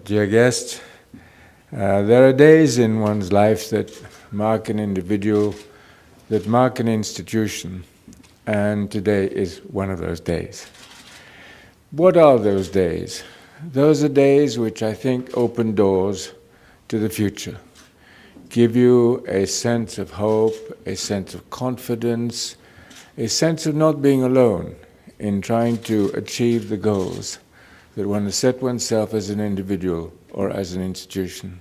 Dear guest, there are days in one's life that mark an individual, that mark an institution, and today is one of those days. What are those days? Those are days which I think open doors to the future, give you a sense of hope, a sense of confidence, a sense of not being alone in trying to achieve the goals that one has set oneself as an individual or as an institution.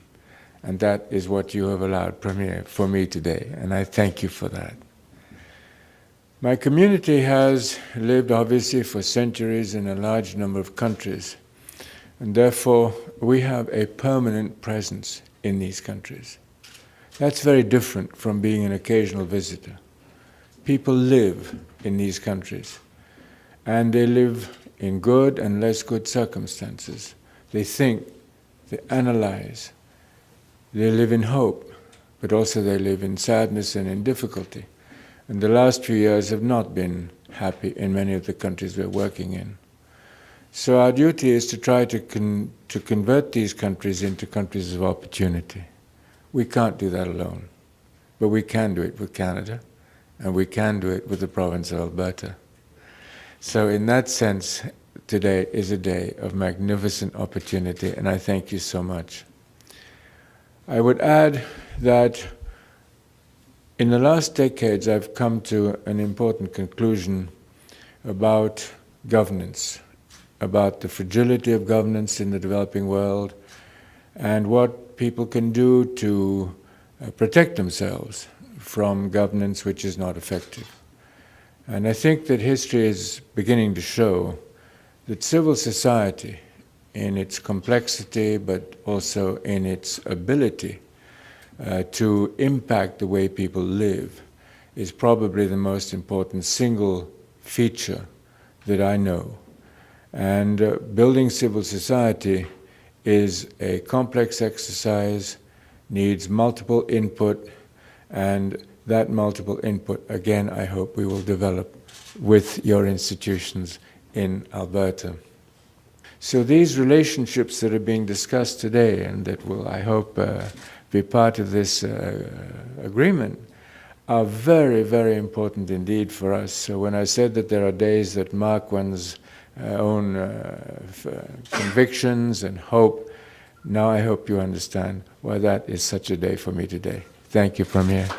And that is what you have allowed Premier for me today, and I thank you for that. My community has lived obviously for centuries in a large number of countries, and therefore we have a permanent presence in these countries. That's very different from being an occasional visitor. People live in these countries, and they live in good and less good circumstances. They think, they analyze, they live in hope, but also they live in sadness and in difficulty. And the last few years have not been happy in many of the countries we're working in. So our duty is to try to convert these countries into countries of opportunity. We can't do that alone, but we can do it with Canada, and we can do it with the province of Alberta. So in that sense, today is a day of magnificent opportunity, and I thank you so much. I would add that in the last decades, I've come to an important conclusion about governance, about the fragility of governance in the developing world, and what people can do to protect themselves from governance which is not effective. And I think that history is beginning to show that civil society, in its complexity but also in its ability to impact the way people live, is probably the most important single feature that I know. And building civil society is a complex exercise, needs multiple input, and that multiple input, again, I hope we will develop with your institutions in Alberta. So these relationships that are being discussed today and that will, I hope, be part of this agreement are very, very important indeed for us. So when I said that there are days that mark one's own convictions and hope, now I hope you understand why that is such a day for me today. Thank you, Premier.